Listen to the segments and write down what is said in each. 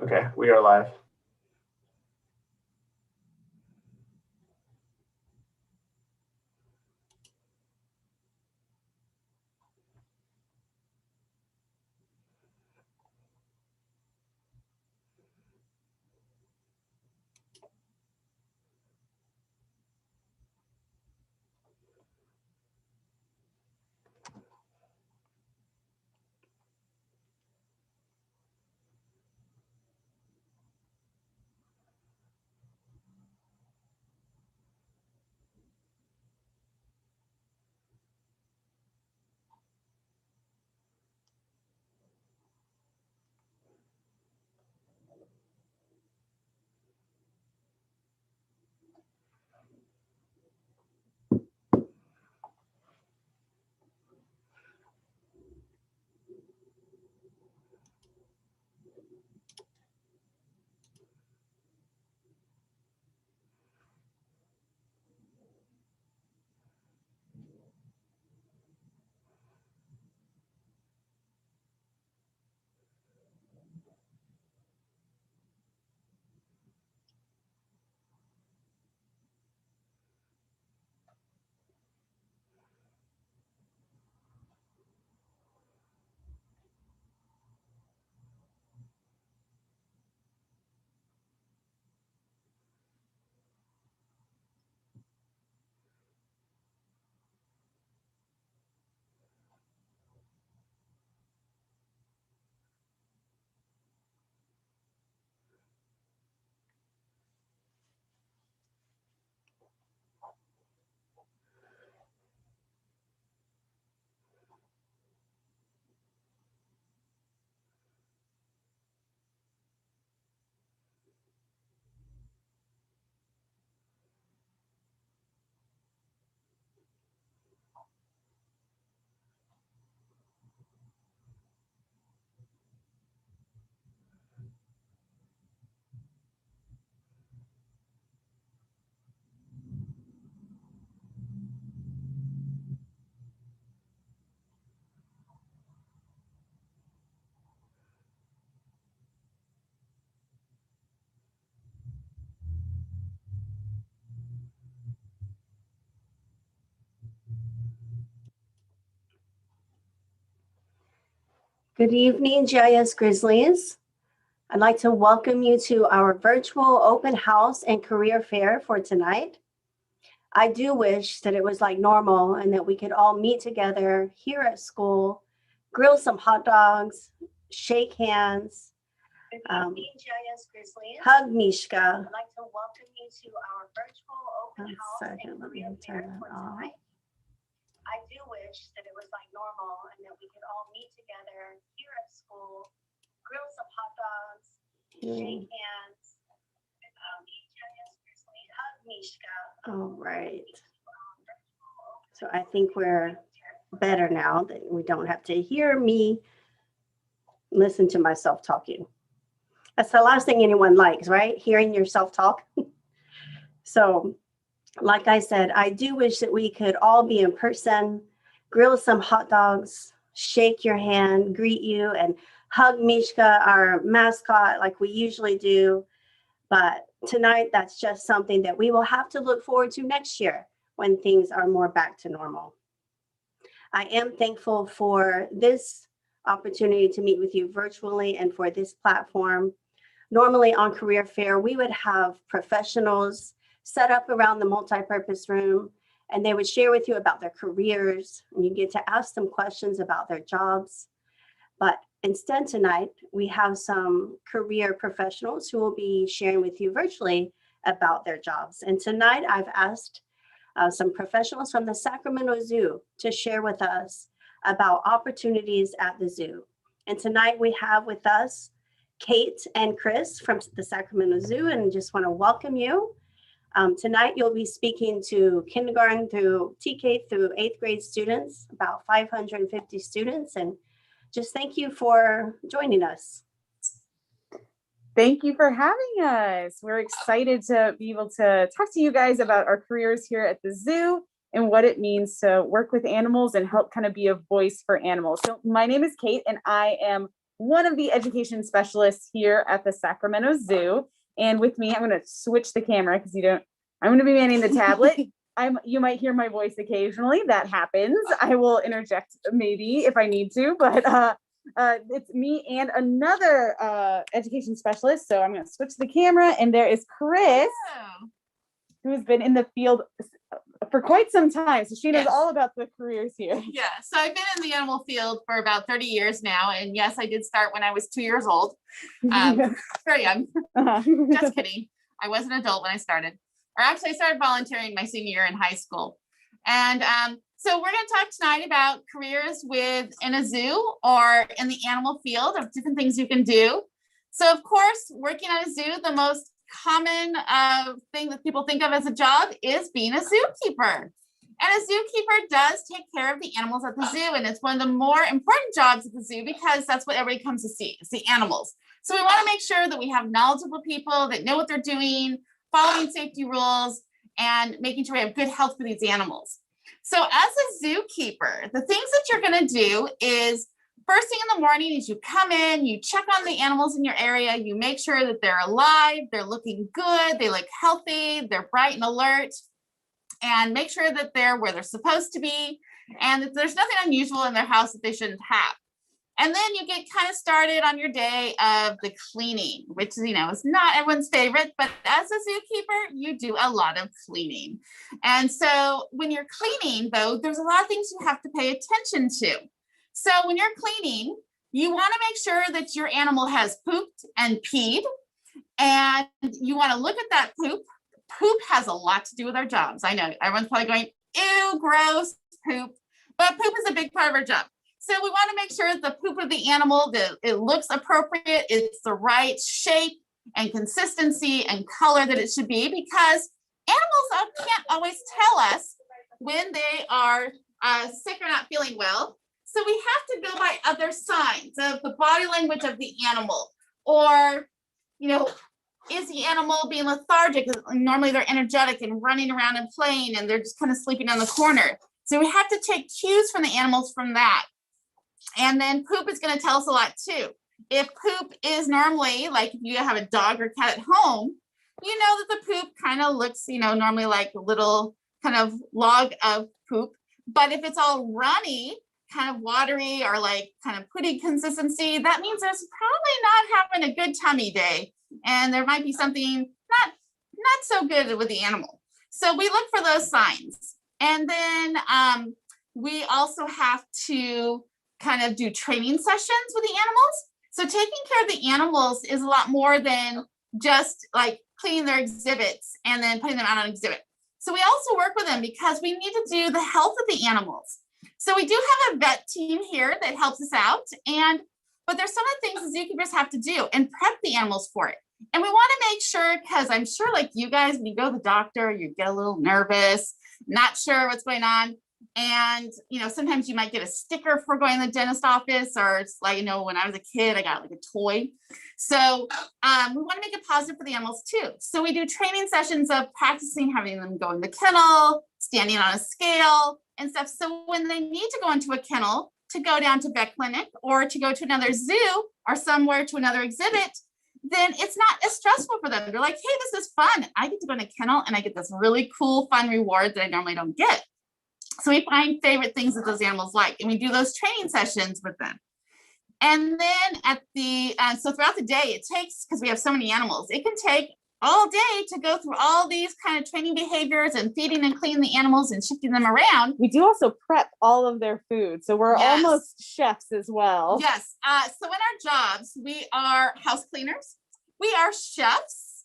Okay, we are live. Good evening, GIS Grizzlies. I'd like to welcome you to our virtual open house and career fair for tonight. I do wish that it was like normal and that we could all meet together here at school, grill some hot dogs, shake hands, hug Mishka. I'd like to welcome you to our virtual open house and career fair for tonight. I do wish that it was like normal and that we could all meet together here at school, grill some hot dogs, shake hands, hug Mishka. All right. So I think we're better now that we don't have to hear me listen to myself talking. That's the last thing anyone likes, right? Hearing yourself talk. So like I said, I do wish that we could all be in person, grill some hot dogs, shake your hand, greet you, and hug Mishka, our mascot, like we usually do. But tonight, that's just something that we will have to look forward to next year when things are more back to normal. I am thankful for this opportunity to meet with you virtually and for this platform. Normally on Career Fair, we would have professionals set up around the multi-purpose room, and they would share with you about their careers, and you get to ask them questions about their jobs. But instead tonight, we have some career professionals who will be sharing with you virtually about their jobs. And tonight I've asked some professionals from the Sacramento Zoo to share with us about opportunities at the zoo. And tonight we have with us Kate and Chris from the Sacramento Zoo, and just want to welcome you. Tonight, you'll be speaking to kindergarten through TK through 8th grade students, about 550 students, and just thank you for joining us. Thank you for having us. We're excited to be able to talk to you guys about our careers here at the zoo and what it means to work with animals and help kind of be a voice for animals. So my name is Kate, and I am one of the education specialists here at the Sacramento Zoo. And with me, I'm going to switch the camera because I'm going to be manning the tablet. You might hear my voice occasionally. That happens. I will interject maybe if I need to, but it's me and another education specialist. So I'm going to switch the camera, and there is Chris, who has been in the field for quite some time. So she knows all about the careers here. Yeah. So I've been in the animal field for about 30 years now. And yes, I did start when I was 2 years old. Very young. Just kidding. I was an adult when I started. Or actually, I started volunteering my senior year in high school. And so we're going to talk tonight about careers in a zoo or in the animal field, of different things you can do. So of course, working at a zoo, the most common thing that people think of as a job is being a zookeeper. And a zookeeper does take care of the animals at the zoo. And it's one of the more important jobs at the zoo because that's what everybody comes to see, is the animals. So we want to make sure that we have knowledgeable people that know what they're doing, following safety rules, and making sure we have good health for these animals. So as a zookeeper, the things that you're going to do is first thing in the morning is you come in, you check on the animals in your area, you make sure that they're alive, they're looking good, they look healthy, they're bright and alert, and make sure that they're where they're supposed to be, and that there's nothing unusual in their house that they shouldn't have. And then you get kind of started on your day of the cleaning, which, is not everyone's favorite, but as a zookeeper, you do a lot of cleaning. And so when you're cleaning, though, there's a lot of things you have to pay attention to. So when you're cleaning, you want to make sure that your animal has pooped and peed, and you want to look at that poop. Poop has a lot to do with our jobs. I know everyone's probably going, ew, gross, poop, but poop is a big part of our job. So we want to make sure that the poop of the animal, that it looks appropriate, it's the right shape and consistency and color that it should be, because animals can't always tell us when they are sick or not feeling well. So we have to go by other signs of the body language of the animal, or, is the animal being lethargic? Normally they're energetic and running around and playing, and they're just kind of sleeping on the corner. So we have to take cues from the animals from that. And then poop is going to tell us a lot too. If poop is normally, like if you have a dog or cat at home, you know that the poop kind of looks, normally like a little kind of log of poop. But if it's all runny, kind of watery, or like kind of pudding consistency, that means there's probably not having a good tummy day. And there might be something not so good with the animal. So we look for those signs. And then we also have to kind of do training sessions with the animals. So taking care of the animals is a lot more than just like cleaning their exhibits and then putting them out on exhibit. So we also work with them because we need to do the health of the animals. So we do have a vet team here that helps us out, but there's some of the things the zookeepers have to do and prep the animals for it. And we want to make sure, because I'm sure like you guys, when you go to the doctor, you get a little nervous, not sure what's going on. And, sometimes you might get a sticker for going to the dentist office, or it's like, when I was a kid, I got like a toy. So we want to make it positive for the animals too. So we do training sessions of practicing, having them go in the kennel, standing on a scale and stuff. So when they need to go into a kennel to go down to vet clinic or to go to another zoo or somewhere to another exhibit, then it's not as stressful for them. They're like, hey, this is fun. I get to go in a kennel and I get this really cool, fun reward that I normally don't get. So we find favorite things that those animals like, and we do those training sessions with them. And then so throughout the day, it takes, because we have so many animals, it can take all day to go through all these kind of training behaviors and feeding and cleaning the animals and shifting them around. We do also prep all of their food. So we're almost chefs as well. Yes. So in our jobs, we are house cleaners. We are chefs.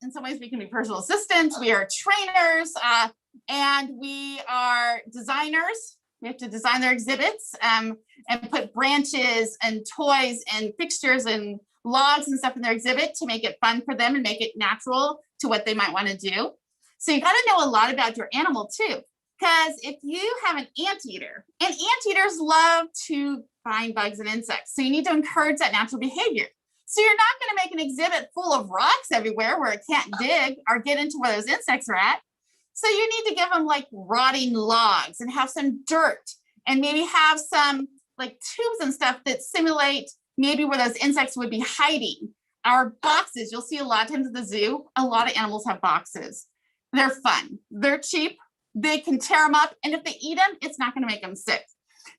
In some ways, we can be personal assistants. We are trainers. And we are designers. We have to design their exhibits and put branches and toys and fixtures and logs and stuff in their exhibit to make it fun for them and make it natural to what they might want to do. So you got to know a lot about your animal too, because if you have an anteater, and anteaters love to find bugs and insects, so you need to encourage that natural behavior. So you're not going to make an exhibit full of rocks everywhere where it can't dig or get into where those insects are at. So you need to give them like rotting logs and have some dirt and maybe have some like tubes and stuff that simulate maybe where those insects would be hiding. Our boxes, you'll see a lot of times at the zoo, a lot of animals have boxes. They're fun. They're cheap. They can tear them up. And if they eat them, it's not going to make them sick.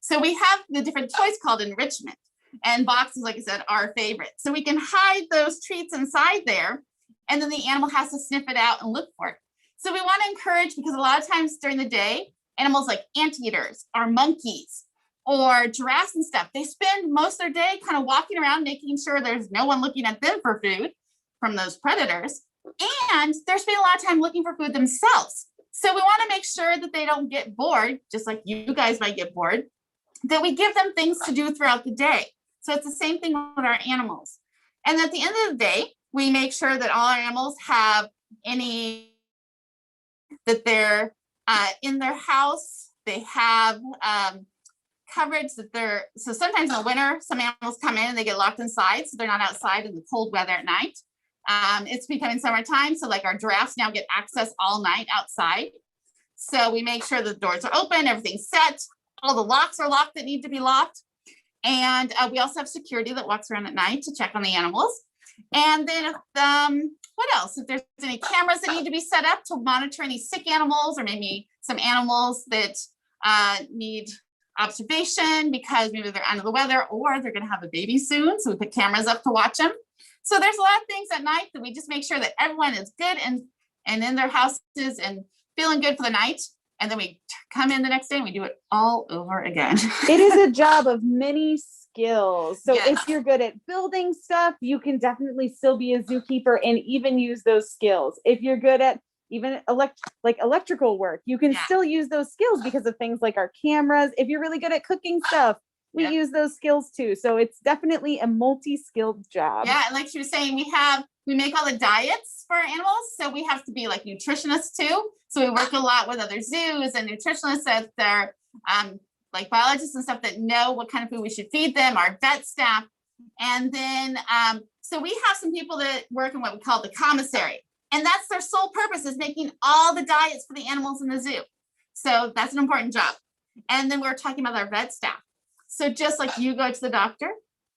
So we have the different toys called enrichment. And boxes, like I said, are our favorite. So we can hide those treats inside there. And then the animal has to sniff it out and look for it. So we want to encourage, because a lot of times during the day, animals like anteaters or monkeys or giraffes and stuff, they spend most of their day kind of walking around, making sure there's no one looking at them for food from those predators. And they're spending a lot of time looking for food themselves. So we want to make sure that they don't get bored, just like you guys might get bored, that we give them things to do throughout the day. So it's the same thing with our animals. And at the end of the day, we make sure that all our animals have that they're in their house. They have coverage that so sometimes in the winter, some animals come in and they get locked inside. So they're not outside in the cold weather at night. It's becoming summertime. So like our giraffes now get access all night outside. So we make sure the doors are open, everything's set. All the locks are locked that need to be locked. And we also have security that walks around at night to check on the animals. And then what else? If there's any cameras that need to be set up to monitor any sick animals or maybe some animals that need observation because maybe they're under the weather or they're going to have a baby soon. So we put cameras up to watch them. So there's a lot of things at night that we just make sure that everyone is good and in their houses and feeling good for the night. And then we come in the next day and we do it all over again. It is a job of many skills. So Yes. if you're good at building stuff, you can definitely still be a zookeeper and even use those skills. If you're good at even electrical work, you can still use those skills because of things like our cameras. If you're really good at cooking stuff, we use those skills too. So it's definitely a multi-skilled job. Yeah, and like she was saying, we make all the diets for our animals. So we have to be like nutritionists too. So we work a lot with other zoos and nutritionists that they're like biologists and stuff that know what kind of food we should feed them, our vet staff. And then, so we have some people that work in what we call the commissary. And that's their sole purpose, is making all the diets for the animals in the zoo. So that's an important job. And then we're talking about our vet staff. So just like you go to the doctor,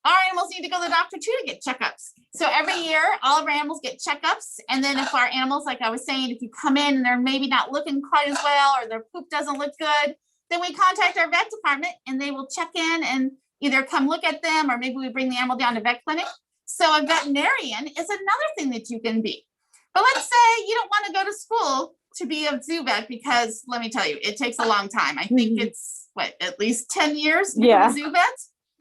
our animals need to go to the doctor too to get checkups. So every year, all of our animals get checkups. And then if our animals, like I was saying, if you come in and they're maybe not looking quite as well, or their poop doesn't look good, then we contact our vet department and they will check in and either come look at them, or maybe we bring the animal down to vet clinic. So a veterinarian is another thing that you can be. But let's say you don't want to go to school to be a zoo vet, because let me tell you, it takes a long time. I think it's at least 10 years to become a zoo vet,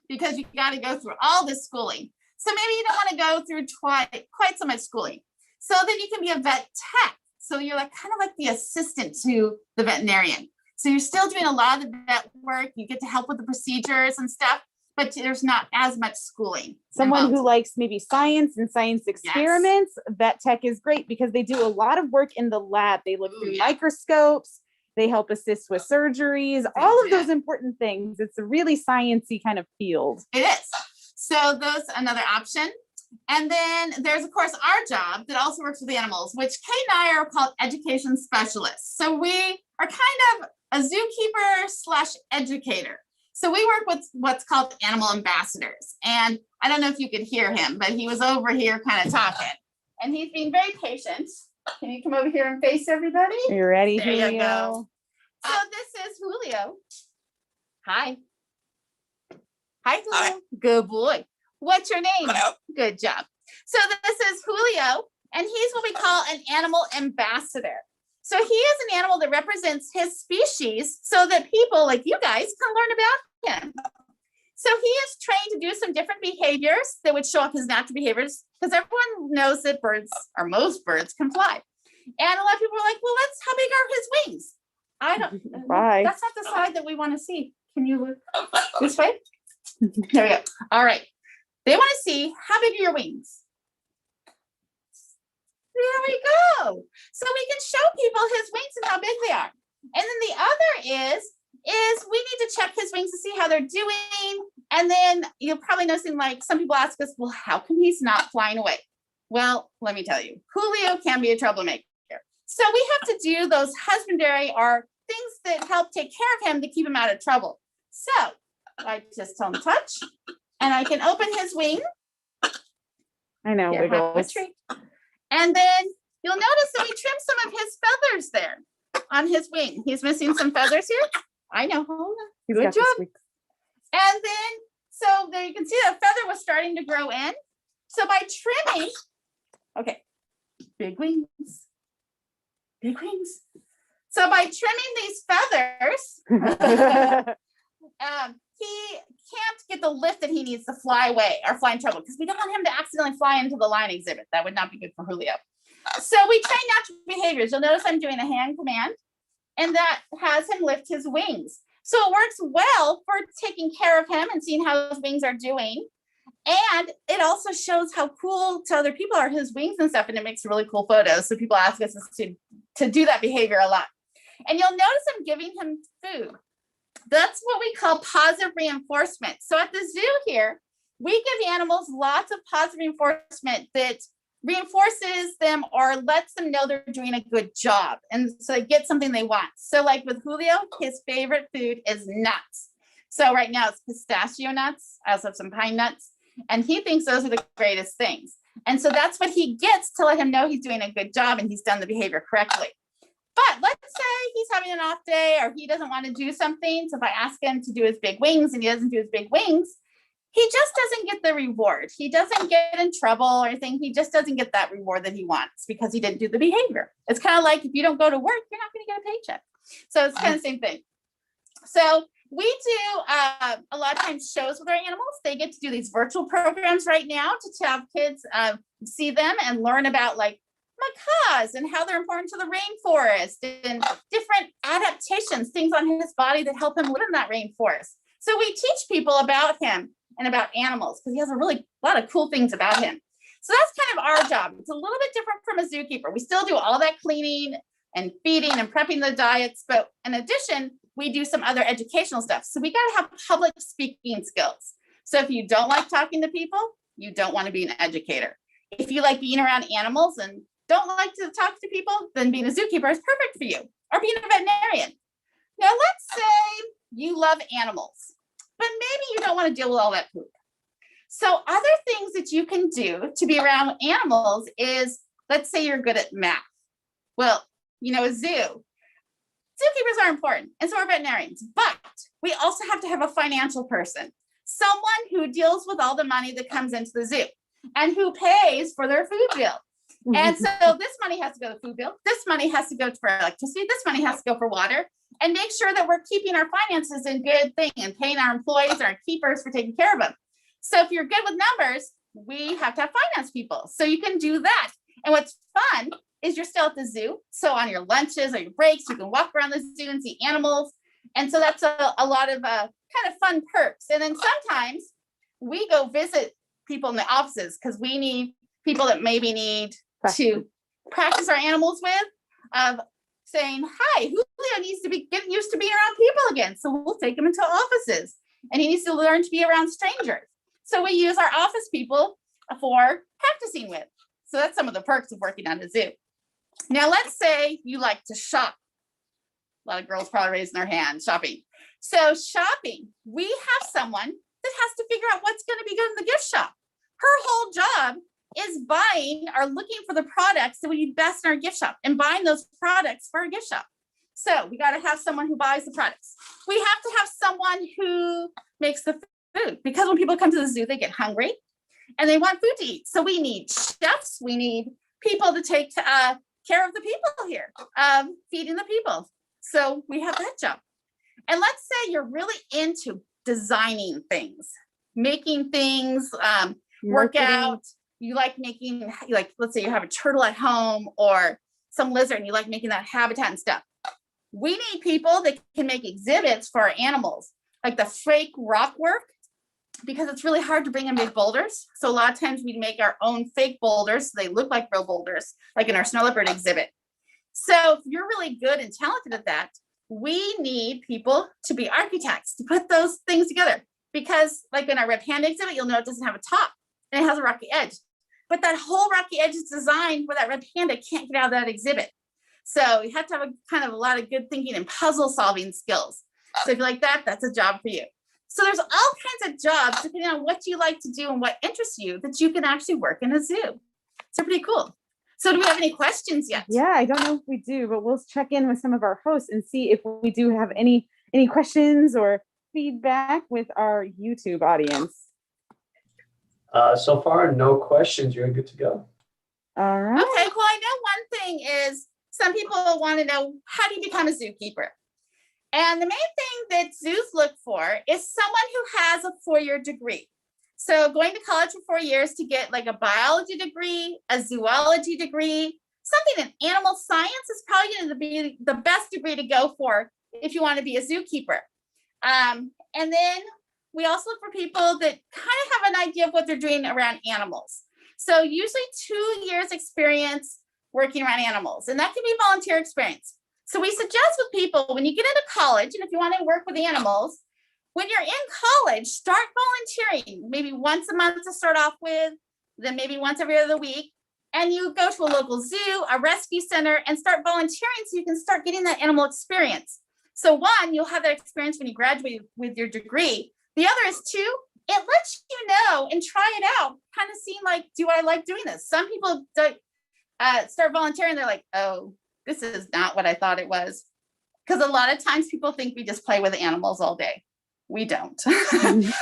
because you got to go through all this schooling. So maybe you don't want to go through quite so much schooling. So then you can be a vet tech. So you're like kind of like the assistant to the veterinarian. So you're still doing a lot of the vet work. You get to help with the procedures and stuff, but there's not as much schooling. Someone involved. who likes maybe science and science experiments, vet tech is great because they do a lot of work in the lab. They look through microscopes. They help assist with surgeries, all of those important things. It's a really sciencey kind of field. It is. So those another option. And then there's, of course, our job that also works with the animals, which Kate and I are called education specialists. So we are kind of a zookeeper / educator. So we work with what's called animal ambassadors. And I don't know if you could hear him, but he was over here kind of talking. And he's being very patient. Can you come over here and face everybody? Are you ready, There Julio? you go. So this is Julio. Hi. Hi, Julio. Hi. Good boy. What's your name? Hello. Good job. So this is Julio, and he's what we call an animal ambassador. So he is an animal that represents his species so that people like you guys can learn about him. So he is trained to do some different behaviors that would show up his natural behaviors, because everyone knows that most birds can fly. And a lot of people are like, well, how big are his wings? I don't, Right. That's not the side that we want to see. Can you look this way? There we go. All right. They want to see how big are your wings. There we go. So we can show people his wings and how big they are. And then the other is we need to check his wings to see how they're doing. And then you'll probably know something like some people ask us, well, how come he's not flying away? Well, let me tell you, Julio can be a troublemaker. So we have to do those husbandry or things that help take care of him to keep him out of trouble. So I just tell him touch, and I can open his wing. I know. Here, have a Wiggles. treat. And then you'll notice that we trimmed some of his feathers there on his wing. He's missing some feathers here. I know. Hold on. He's Good got the job. squeaks. And then, so there you can see that feather was starting to grow in. So by trimming, okay, big wings, big wings. So by trimming these feathers, he can't get the lift that he needs to fly away or fly in trouble because we don't want him to accidentally fly into the line exhibit. That would not be good for Julio. So we train natural behaviors. You'll notice I'm doing a hand command, and that has him lift his wings. So it works well for taking care of him and seeing how his wings are doing. And it also shows how cool to other people are his wings and stuff. And it makes really cool photos. So people ask us to do that behavior a lot. And you'll notice I'm giving him food. That's what we call positive reinforcement. So at the zoo here, we give animals lots of positive reinforcement that reinforces them or lets them know they're doing a good job. And so they get something they want. So like with Julio, his favorite food is nuts. So right now it's pistachio nuts. I also have some pine nuts. And he thinks those are the greatest things. And so that's what he gets to let him know he's doing a good job and he's done the behavior correctly. But let's say he's having an off day or he doesn't want to do something. So if I ask him to do his big wings and he doesn't do his big wings, he just doesn't get the reward. He doesn't get in trouble or anything. He just doesn't get that reward that he wants because he didn't do the behavior. It's kind of like if you don't go to work, you're not going to get a paycheck. So it's kind of the same thing. So we do a lot of times shows with our animals. They get to do these virtual programs right now to have kids see them and learn about like macaws and how they're important to the rainforest and different adaptations, things on his body that help him live in that rainforest. So we teach people about him and about animals because he has a lot of cool things about him. So that's kind of our job. It's a little bit different from a zookeeper. We still do all that cleaning and feeding and prepping the diets, but in addition, we do some other educational stuff. So we got to have public speaking skills. So if you don't like talking to people, you don't want to be an educator. If you like being around animals and don't like to talk to people, then being a zookeeper is perfect for you, or being a veterinarian. Now, let's say you love animals, but maybe you don't want to deal with all that poop. So other things that you can do to be around animals is, let's say you're good at math. Well, a zoo. Zookeepers are important, and so are veterinarians, but we also have to have a financial person, someone who deals with all the money that comes into the zoo and who pays for their food bill. And so this money has to go to food bill. This money has to go for electricity. This money has to go for water, and make sure that we're keeping our finances in good thing and paying our employees, our keepers for taking care of them. So if you're good with numbers, we have to have finance people. So you can do that. And what's fun is you're still at the zoo. So on your lunches or your breaks, you can walk around the zoo and see animals. And so that's a lot of kind of fun perks. And then sometimes we go visit people in the offices because we need people that maybe need to practice our animals with, of saying, hi, Julio needs to be getting used to being around people again. So we'll take him into offices and he needs to learn to be around strangers. So we use our office people for practicing with. So that's some of the perks of working on a zoo. Now, let's say you like to shop. A lot of girls probably raising their hand, shopping. So shopping, we have someone that has to figure out what's going to be good in the gift shop. Her whole job is buying or looking for the products that would be best in our gift shop and buying those products for our gift shop. So we got to have someone who buys the products. We have to have someone who makes the food, because when people come to the zoo, they get hungry and they want food to eat. So we need chefs. We need people to take care of the people here, feeding the people. So we have that job. And let's say you're really into designing things, making things work out. You like making, let's say you have a turtle at home or some lizard and you like making that habitat and stuff. We need people that can make exhibits for our animals, like the fake rock work, because it's really hard to bring in big boulders. So a lot of times we make our own fake boulders. So they look like real boulders, like in our snow leopard exhibit. So if you're really good and talented at that, we need people to be architects to put those things together. Because like in our red panda exhibit, you'll know it doesn't have a top and it has a rocky edge. But that whole rocky edge is designed where that red panda can't get out of that exhibit. So you have to have a lot of good thinking and puzzle solving skills. So if you like that, that's a job for you. So there's all kinds of jobs depending on what you like to do and what interests you that you can actually work in a zoo. So pretty cool. So do we have any questions yet? Yeah, I don't know if we do, but we'll check in with some of our hosts and see if we do have any questions or feedback with our YouTube audience. So far, no questions. You're good to go. All right. Okay, well, I know one thing is some people want to know, how do you become a zookeeper? And the main thing that zoos look for is someone who has a 4-year degree. So going to college for 4 years to get like a biology degree, a zoology degree, something in animal science is probably going to be the best degree to go for if you want to be a zookeeper. And then we also look for people that kind of have an idea of what they're doing around animals. So usually 2 years experience working around animals, and that can be volunteer experience. So we suggest with people, when you get into college, and if you want to work with animals, when you're in college, start volunteering, maybe once a month to start off with, then maybe once every other week. And you go to a local zoo, a rescue center, and start volunteering so you can start getting that animal experience. So one, you'll have that experience when you graduate with your degree. The other is two, it lets you know and try it out, kind of seeing like, do I like doing this? Some people start volunteering, they're like, oh, this is not what I thought it was. Because a lot of times people think we just play with animals all day. We don't.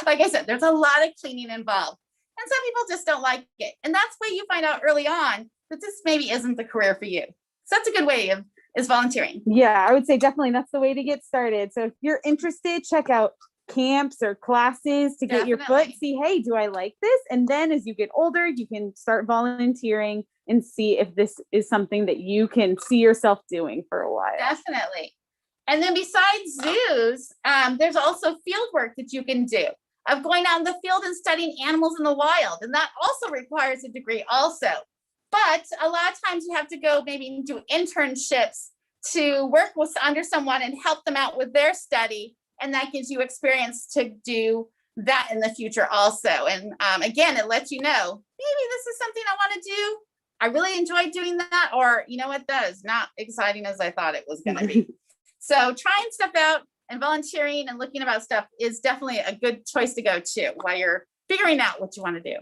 Like I said, there's a lot of cleaning involved. And some people just don't like it. And that's why you find out early on that this maybe isn't the career for you. So that's a good way of is volunteering. Yeah, I would say definitely that's the way to get started. So if you're interested, check out camps or classes to get your foot, see, hey, do I like this? And then as you get older, you can start volunteering and see if this is something that you can see yourself doing for a while. Definitely. And then besides zoos, there's also field work that you can do of going out in the field and studying animals in the wild. And that also requires a degree also. But a lot of times you have to go maybe do internships to work with under someone and help them out with their study. And that gives you experience to do that in the future also. And again, it lets you know, maybe this is something I want to do. I really enjoy doing that. Or, you know what, that is not exciting as I thought it was going to be. So trying stuff out and volunteering and looking about stuff is definitely a good choice to go to while you're figuring out what you want to do.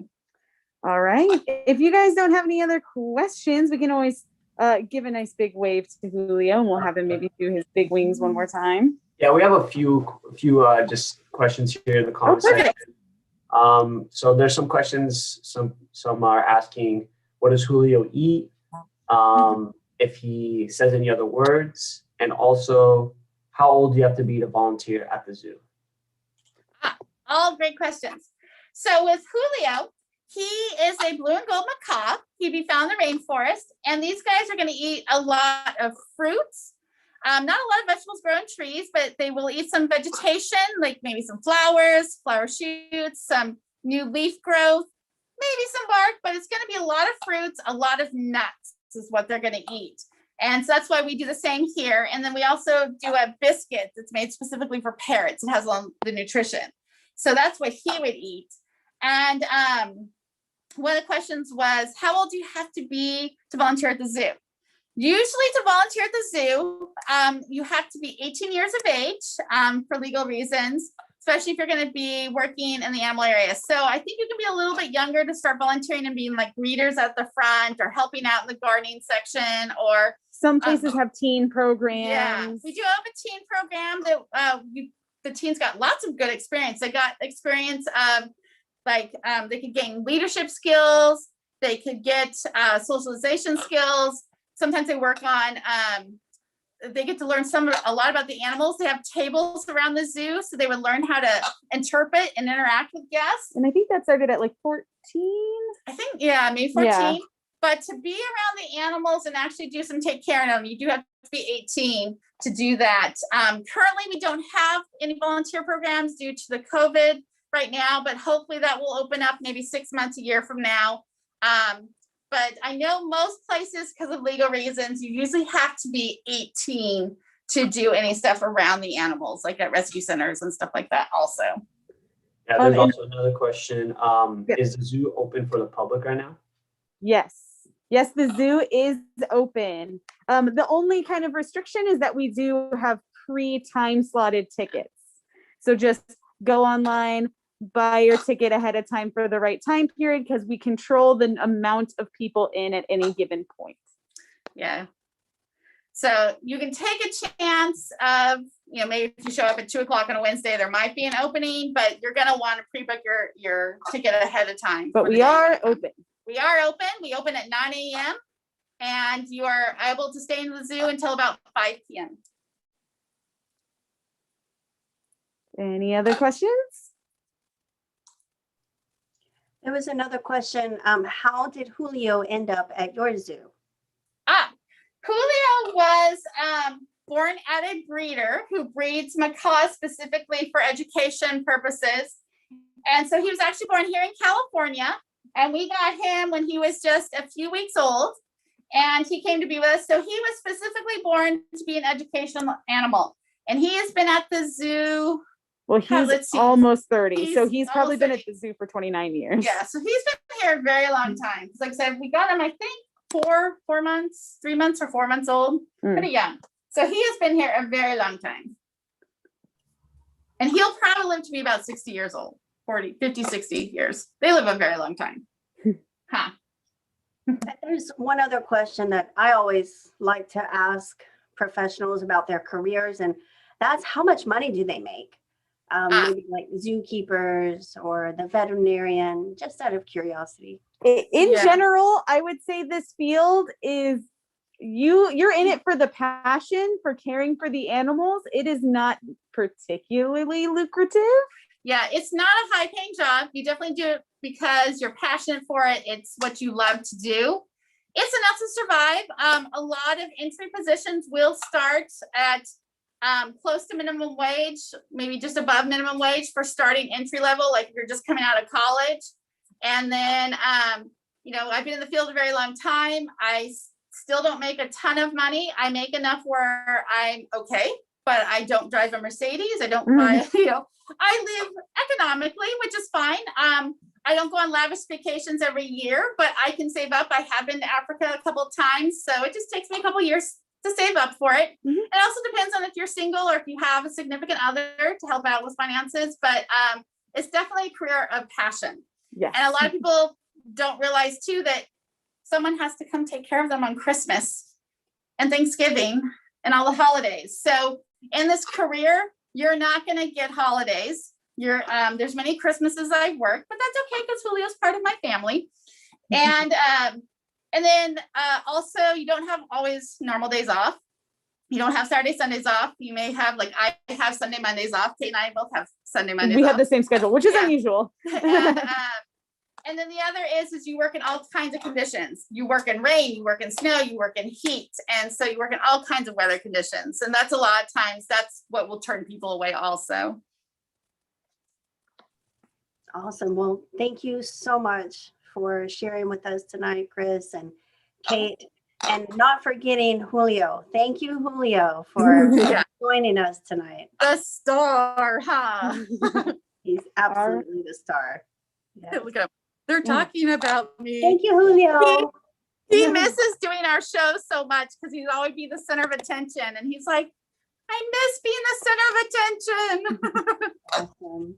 All right. If you guys don't have any other questions, we can always give a nice big wave to Julio and we'll have him maybe do his big wings one more time. Yeah, we have a few just questions here in the comment section. So there's some questions. Some are asking, what does Julio eat? If he says any other words, and also how old do you have to be to volunteer at the zoo? All great questions. So with Julio, he is a blue and gold macaw. He'd be found in the rainforest, and these guys are going to eat a lot of fruits. Not a lot of vegetables grow in trees, but they will eat some vegetation, like maybe some flowers, flower shoots, some new leaf growth, maybe some bark, but it's going to be a lot of fruits, a lot of nuts is what they're going to eat. And so that's why we do the same here. And then we also do a biscuit that's made specifically for parrots. It has all the nutrition. So that's what he would eat. And one of the questions was, how old do you have to be to volunteer at the zoo? Usually to volunteer at the zoo, you have to be 18 years of age for legal reasons, especially if you're going to be working in the animal area. So I think you can be a little bit younger to start volunteering and being like greeters at the front or helping out in the gardening section, or some places have teen programs. Yeah, we do have a teen program that the teens got lots of good experience. They got experience of they could gain leadership skills. They could get socialization skills. Sometimes they work on, they get to learn a lot about the animals. They have tables around the zoo, so they would learn how to interpret and interact with guests. And I think that started at like 14. I think, yeah, maybe 14. Yeah. But to be around the animals and actually do some take care of them, you do have to be 18 to do that. Currently, we don't have any volunteer programs due to the COVID right now, but hopefully that will open up maybe 6 months, a year from now. But I know most places, because of legal reasons, you usually have to be 18 to do any stuff around the animals, like at rescue centers and stuff like that also. Yeah, there's also another question. Is the zoo open for the public right now? Yes. Yes, the zoo is open. The only kind of restriction is that we do have pre-time slotted tickets. So just go online, buy your ticket ahead of time for the right time period, because we control the amount of people in at any given point. Yeah. So you can take a chance of, maybe if you show up at 2:00 on a Wednesday, there might be an opening, but you're going to want to pre-book your ticket ahead of time. But we are open. We are open. We open at 9 a.m. and you are able to stay in the zoo until about 5 p.m. Any other questions? There was another question. How did Julio end up at your zoo? Julio was born at a breeder who breeds macaws specifically for education purposes. And so he was actually born here in California. And we got him when he was just a few weeks old. And he came to be with us. So he was specifically born to be an educational animal. And he has been at the zoo. Well, he's almost 30. So he's probably been 30. at the zoo for 29 years. Yeah, so he's been here a very long time. Like I said, we got him, I think, 3 months or 4 months old, pretty young. So he has been here a very long time. And he'll probably live to be about 60 years old, 40, 50, 60 years. They live a very long time. Huh. There's one other question that I always like to ask professionals about their careers, and that's how much money do they make? Maybe like zookeepers or the veterinarian, just out of curiosity. In general, I would say this field is you're in it for the passion for caring for the animals. It is not particularly lucrative. Yeah, it's not a high paying job. You definitely do it because you're passionate for it. It's what you love to do. It's enough to survive. A lot of entry positions will start at close to minimum wage, maybe just above minimum wage for starting entry level, like if you're just coming out of college. And then, I've been in the field a very long time. I still don't make a ton of money. I make enough where I'm okay, but I don't drive a Mercedes. I don't buy, I live economically, which is fine. I don't go on lavish vacations every year, but I can save up. I have been to Africa a couple of times, so it just takes me a couple of years to save up for it. It also depends on if you're single or if you have a significant other to help out with finances, but it's definitely a career of passion. Yes. And a lot of people don't realize too that someone has to come take care of them on Christmas and Thanksgiving and all the holidays. So in this career, you're not going to get holidays. There's many Christmases I've worked, but that's okay because Julio's part of my family. And then also you don't have always normal days off. You don't have Saturday, Sundays off. You may have, like I have Sunday, Mondays off. Kate and I both have Sunday, Mondays off. We have the same schedule, which is unusual. And then the other is you work in all kinds of conditions. You work in rain, you work in snow, you work in heat. And so you work in all kinds of weather conditions. And that's a lot of times, that's what will turn people away also. Awesome. Well, thank you so much for sharing with us tonight, Chris and Kate, and not forgetting Julio. Thank you, Julio, for joining us tonight. The star, huh? He's absolutely the star. Yes. Look at him. They're talking about me. Thank you, Julio. He misses doing our show so much because he'd always be the center of attention. And he's like, I miss being the center of attention. Awesome.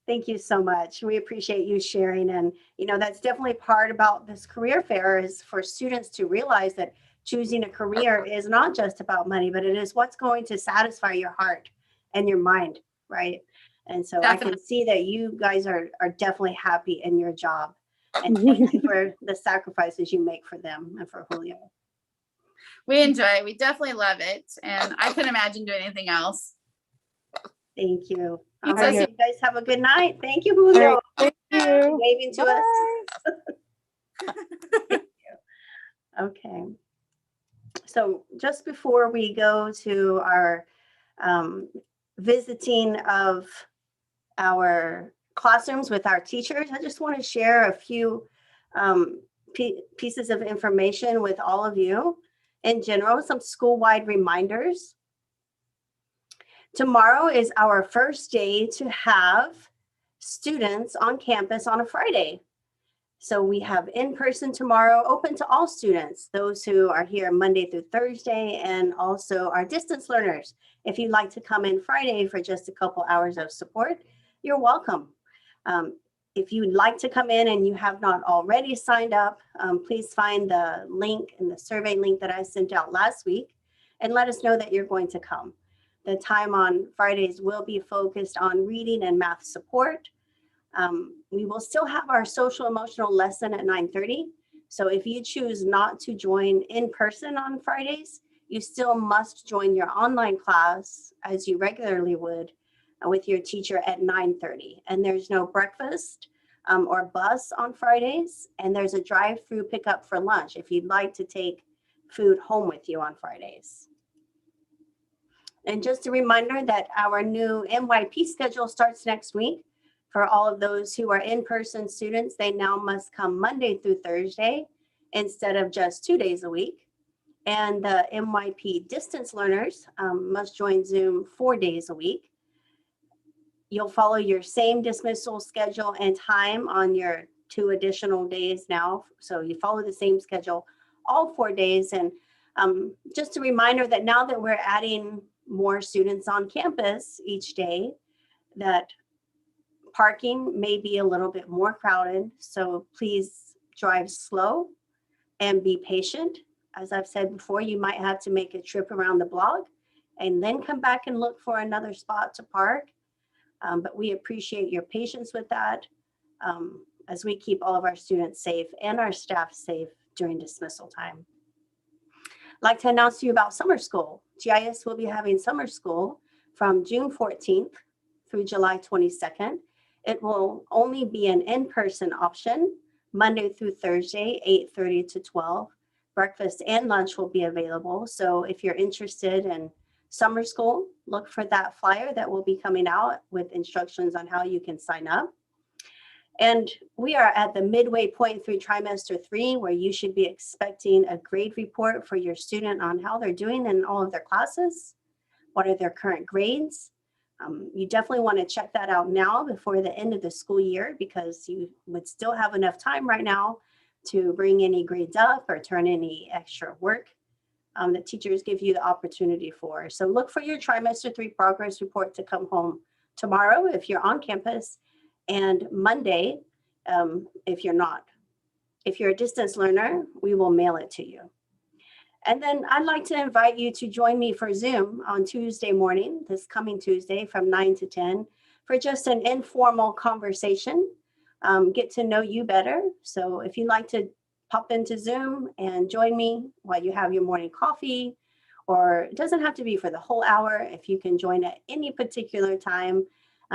Thank you so much. We appreciate you sharing. And, that's definitely part about this career fair is for students to realize that choosing a career is not just about money, but it is what's going to satisfy your heart and your mind, right? And so definitely. I can see that you guys are definitely happy in your job. And thank you for the sacrifices you make for them and for Julio. We enjoy it. We definitely love it. And I couldn't imagine doing anything else. Thank you. You All right, you guys have a good night. Thank you, Julio. Thank you. Waving to us. Thank you. Okay. So just before we go to our visiting of our classrooms with our teachers, I just want to share a few pieces of information with all of you. In general, some school-wide reminders. Tomorrow is our first day to have students on campus on a Friday. So we have in-person tomorrow, open to all students, those who are here Monday through Thursday, and also our distance learners. If you'd like to come in Friday for just a couple hours of support, you're welcome. If you'd like to come in and you have not already signed up, please find the link in the survey link that I sent out last week and let us know that you're going to come. The time on Fridays will be focused on reading and math support. We will still have our social emotional lesson at 9:30. So if you choose not to join in person on Fridays, you still must join your online class as you regularly would with your teacher at 9:30. And there's no breakfast or bus on Fridays. And there's a drive-through pickup for lunch if you'd like to take food home with you on Fridays. And just a reminder that our new MYP schedule starts next week. For all of those who are in-person students, they now must come Monday through Thursday instead of just 2 days a week. And the MYP distance learners must join Zoom 4 days a week. You'll follow your same dismissal schedule and time on your 2 additional days now. So you follow the same schedule all 4 days. And just a reminder that now that we're adding more students on campus each day, that parking may be a little bit more crowded. So please drive slow and be patient. As I've said before, you might have to make a trip around the block and then come back and look for another spot to park. But we appreciate your patience with that as we keep all of our students safe and our staff safe during dismissal time. I'd like to announce to you about summer school. GIS will be having summer school from June 14th through July 22nd. It will only be an in-person option, Monday through Thursday, 8:30 to 12. Breakfast and lunch will be available. So if you're interested in summer school, look for that flyer that will be coming out with instructions on how you can sign up. And we are at the midway point through trimester 3, where you should be expecting a grade report for your student on how they're doing in all of their classes. What are their current grades? You definitely want to check that out now before the end of the school year, because you would still have enough time right now to bring any grades up or turn any extra work that teachers give you the opportunity for. So look for your trimester 3 progress report to come home tomorrow if you're on campus, and Monday if you're not. If you're a distance learner, we will mail it to you. And then I'd like to invite you to join me for Zoom on Tuesday morning, this coming Tuesday from 9 to 10, for just an informal conversation, get to know you better. So if you'd like to pop into Zoom and join me while you have your morning coffee, or it doesn't have to be for the whole hour, if you can join at any particular time,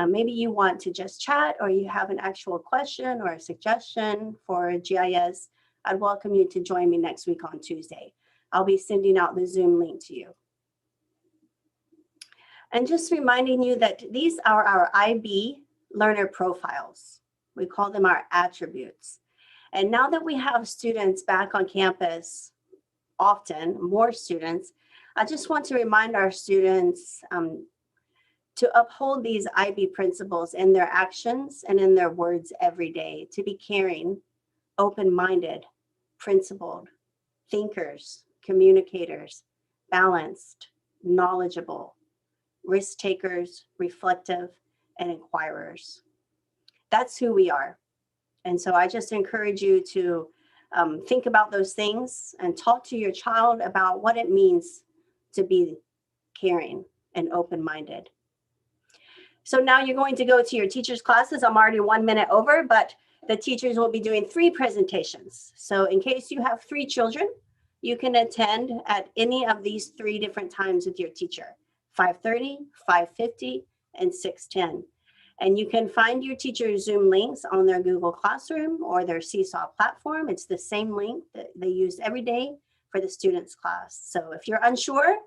maybe you want to just chat or you have an actual question or a suggestion for GIS, I'd welcome you to join me next week on Tuesday. I'll be sending out the Zoom link to you. And just reminding you that these are our IB learner profiles. We call them our attributes. And now that we have students back on campus, often more students, I just want to remind our students to uphold these IB principles in their actions and in their words every day, to be caring, open-minded, principled, thinkers, communicators, balanced, knowledgeable, risk takers, reflective, and inquirers. That's who we are. And so I just encourage you to think about those things and talk to your child about what it means to be caring and open-minded. So now you're going to go to your teachers' classes. I'm already 1 minute over, but the teachers will be doing 3 presentations. So in case you have 3 children, you can attend at any of these 3 different times with your teacher, 5:30, 5:50, and 6:10. And you can find your teacher's Zoom links on their Google Classroom or their Seesaw platform. It's the same link that they use every day for the students' class. So if you're unsure,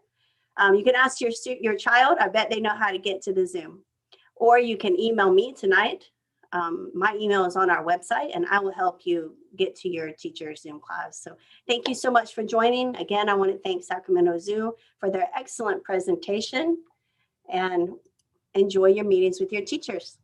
you can ask your child. I bet they know how to get to the Zoom. Or you can email me tonight. My email is on our website, and I will help you get to your teacher's Zoom class. So thank you so much for joining. Again, I want to thank Sacramento Zoo for their excellent presentation, and enjoy your meetings with your teachers.